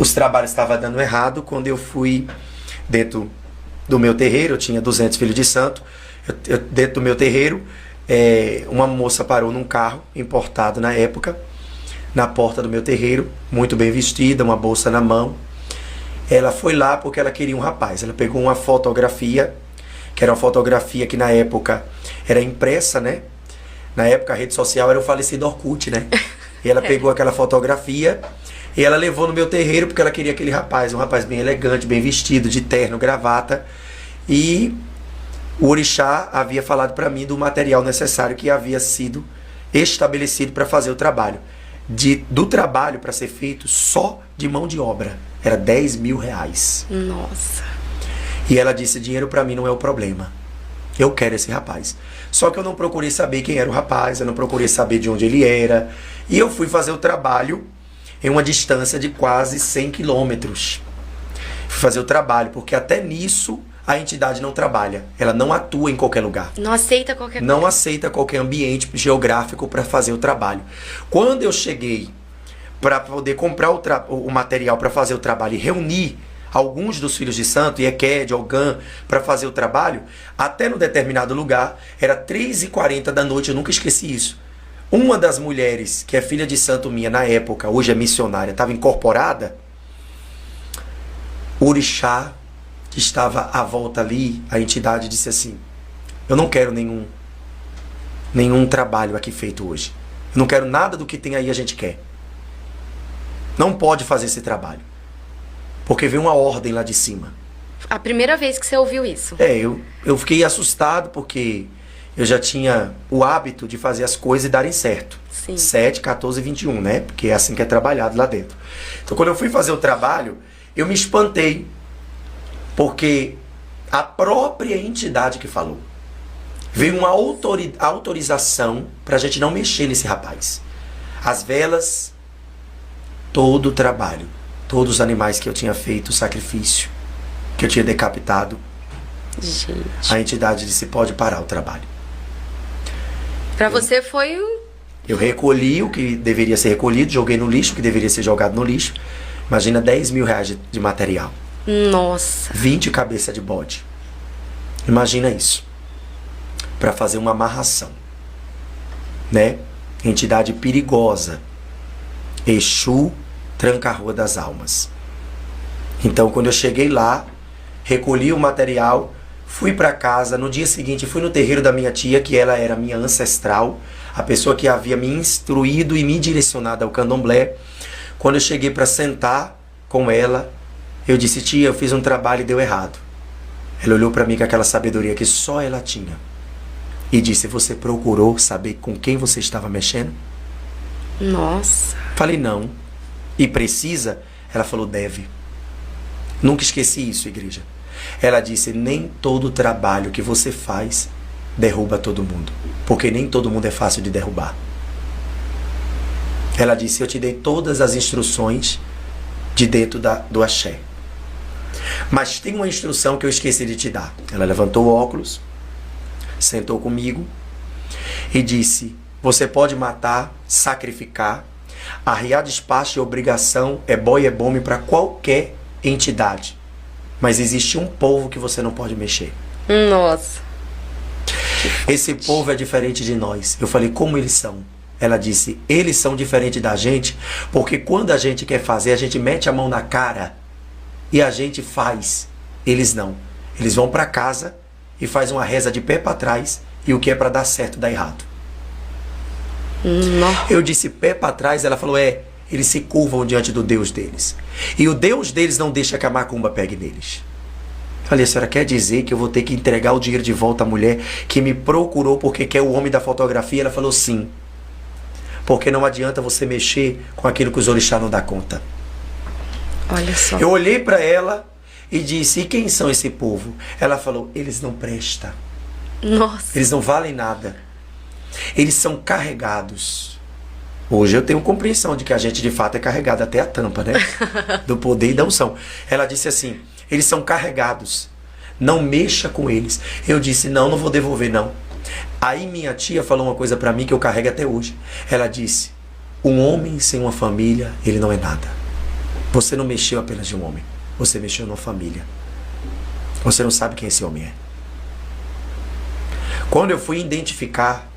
os trabalhos estavam dando errado. Quando eu fui dentro do meu terreiro, eu tinha 200 filhos de santo, dentro do meu terreiro, uma moça parou num carro importado na época, na porta do meu terreiro, muito bem vestida, uma bolsa na mão. Ela foi lá porque ela queria um rapaz. Ela pegou uma fotografia, que era uma fotografia que na época era impressa, né? Na época a rede social era o falecido Orkut, né? E ela pegou aquela fotografia e ela levou no meu terreiro porque ela queria aquele rapaz, um rapaz bem elegante, bem vestido, de terno, gravata. E o orixá havia falado para mim do material necessário que havia sido estabelecido para fazer o trabalho. Do trabalho para ser feito só de mão de obra. Era 10 mil reais. Nossa. E ela disse, dinheiro para mim não é o problema. Eu quero esse rapaz. Só que eu não procurei saber quem era o rapaz, eu não procurei saber de onde ele era. E eu fui fazer o trabalho em uma distância de quase 100 quilômetros. Fui fazer o trabalho, porque até nisso a entidade não trabalha. Ela não atua em qualquer lugar. Não aceita qualquer coisa. Não aceita qualquer ambiente geográfico para fazer o trabalho. Quando eu cheguei para poder comprar o material para fazer o trabalho e reunir alguns dos filhos de santo, Ieked, Ogã, para fazer o trabalho, até no determinado lugar, era 3h40 da noite, eu nunca esqueci isso. Uma das mulheres, que é filha de santo minha na época, hoje é missionária, estava incorporada, o orixá que estava à volta ali, a entidade disse assim, eu não quero nenhum trabalho aqui feito hoje. Eu não quero nada do que tem aí a gente quer. Não pode fazer esse trabalho. Porque veio uma ordem lá de cima. A primeira vez que você ouviu isso? Eu fiquei assustado porque eu já tinha o hábito de fazer as coisas e darem certo. Sim. 7, 14 e 21, né? Porque é assim que é trabalhado lá dentro. Então quando eu fui fazer o trabalho, eu me espantei. Porque a própria entidade que falou. Veio uma autorização pra gente não mexer nesse rapaz. As velas, todo o trabalho. Todos os animais que eu tinha feito, o sacrifício, que eu tinha decapitado. Gente. A entidade disse, pode parar o trabalho. Pra você foi o... Eu recolhi o que deveria ser recolhido, joguei no lixo, o que deveria ser jogado no lixo. Imagina 10 mil reais de material. Nossa. 20 cabeças de bode. Imagina isso. Para fazer uma amarração. Né? Entidade perigosa. Exu tranca a rua das almas. Então, quando eu cheguei lá, recolhi o material, fui para casa. No dia seguinte, fui no terreiro da minha tia, que ela era minha ancestral, a pessoa que havia me instruído e me direcionado ao candomblé. Quando eu cheguei para sentar com ela, eu disse, tia, eu fiz um trabalho e deu errado. Ela olhou para mim com aquela sabedoria que só ela tinha. E disse, você procurou saber com quem você estava mexendo? Nossa. Falei, não. E precisa? Ela falou, deve. Nunca esqueci isso, igreja. Ela disse, nem todo trabalho que você faz derruba todo mundo. Porque nem todo mundo é fácil de derrubar. Ela disse, eu te dei todas as instruções de dentro do axé. Mas tem uma instrução que eu esqueci de te dar. Ela levantou o óculos, sentou comigo e disse, você pode matar, sacrificar, arriar despacho e obrigação é boi é bome para qualquer entidade. Mas existe um povo que você não pode mexer. Nossa. Esse povo é diferente de nós. Eu falei, como eles são? Ela disse, eles são diferentes da gente, porque quando a gente quer fazer, a gente mete a mão na cara e a gente faz. Eles não. Eles vão para casa e faz uma reza de pé para trás e o que é para dar certo dá errado. Não. Eu disse pé para trás, ela falou, eles se curvam diante do Deus deles. E o Deus deles não deixa que a macumba pegue neles. Falei, a senhora quer dizer que eu vou ter que entregar o dinheiro de volta à mulher que me procurou porque quer o homem da fotografia? Ela falou, sim. Porque não adianta você mexer com aquilo que os orixás não dá conta. Olha só. Eu olhei para ela e disse, e quem são esse povo? Ela falou, eles não prestam. Nossa. Eles não valem nada. Eles são carregados. Hoje eu tenho compreensão de que a gente de fato é carregado até a tampa, né? Do poder e da unção. Ela disse assim, eles são carregados. Não mexa com eles. Eu disse, não vou devolver não. Aí minha tia falou uma coisa pra mim que eu carrego até hoje. Ela disse, um homem sem uma família, ele não é nada. Você não mexeu apenas de um homem. Você mexeu numa família. Você não sabe quem esse homem é. Quando eu fui identificar,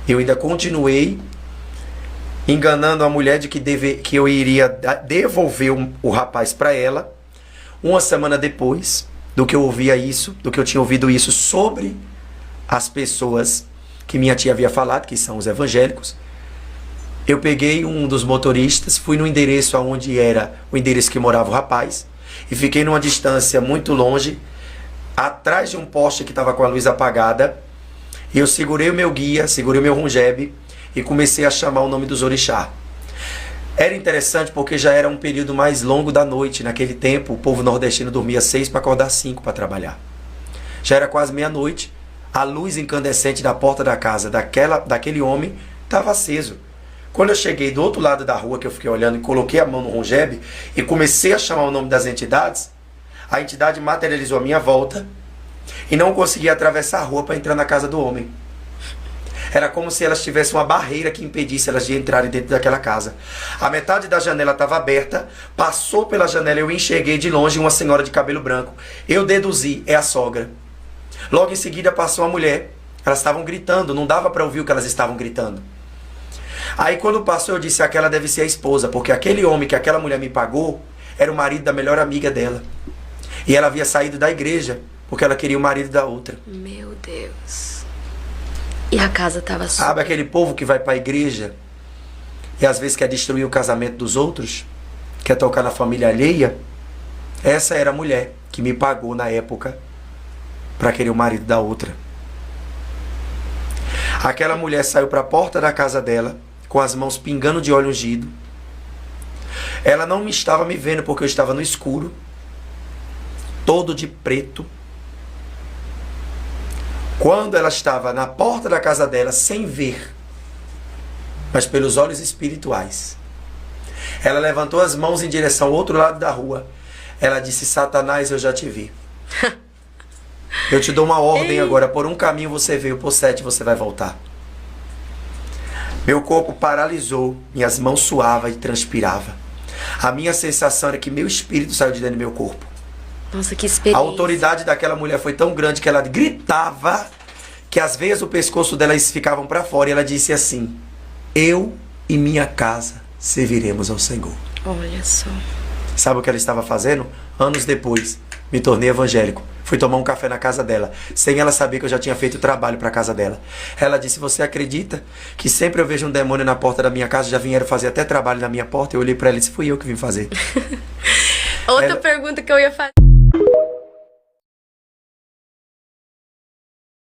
eu ainda continuei enganando a mulher de que eu iria devolver o rapaz para ela. Uma semana depois do que eu tinha ouvido isso sobre as pessoas que minha tia havia falado, que são os evangélicos, eu peguei um dos motoristas, fui no endereço onde era o endereço que morava o rapaz, e fiquei numa distância muito longe, atrás de um poste que estava com a luz apagada, e eu segurei o meu guia, segurei o meu rungebe, e comecei a chamar o nome dos orixá. Era interessante porque já era um período mais longo da noite. Naquele tempo, o povo nordestino dormia 6 para acordar 5 para trabalhar. Já era quase meia-noite. A luz incandescente da porta da casa daquele homem estava aceso. Quando eu cheguei do outro lado da rua, que eu fiquei olhando e coloquei a mão no rungebe e comecei a chamar o nome das entidades, a entidade materializou a minha volta e não conseguia atravessar a rua para entrar na casa do homem. Era como se elas tivessem uma barreira que impedisse elas de entrarem dentro daquela casa. A metade da janela estava aberta, passou pela janela, eu enxerguei de longe uma senhora de cabelo branco. Eu deduzi, é a sogra. Logo em seguida passou a mulher. Elas estavam gritando, não dava para ouvir o que elas estavam gritando. Aí quando passou eu disse, aquela deve ser a esposa, porque aquele homem que aquela mulher me pagou era o marido da melhor amiga dela. E ela havia saído da igreja, porque ela queria o marido da outra. Meu Deus. E a casa estava suja. Sabe aquele povo que vai para a igreja e às vezes quer destruir o casamento dos outros? Quer tocar na família alheia? Essa era a mulher que me pagou na época para querer o marido da outra. Aquela mulher saiu para a porta da casa dela com as mãos pingando de óleo ungido. Ela não estava me vendo porque eu estava no escuro, todo de preto. Quando ela estava na porta da casa dela, sem ver, mas pelos olhos espirituais, ela levantou as mãos em direção ao outro lado da rua. Ela disse, Satanás, eu já te vi. Eu te dou uma ordem agora, por um caminho você veio, por 7 você vai voltar. Meu corpo paralisou, minhas mãos suavam e transpirava. A minha sensação era que meu espírito saiu de dentro do meu corpo. Nossa, que experiência. A autoridade daquela mulher foi tão grande que ela gritava que às vezes o pescoço dela ficavam para fora e ela disse assim, eu e minha casa serviremos ao Senhor. Olha só. Sabe o que ela estava fazendo? Anos depois, me tornei evangélico. Fui tomar um café na casa dela, sem ela saber que eu já tinha feito trabalho para a casa dela. Ela disse, você acredita que sempre eu vejo um demônio na porta da minha casa, já vieram fazer até trabalho na minha porta? Eu olhei para ela e disse, fui eu que vim fazer. Outra pergunta que eu ia fazer.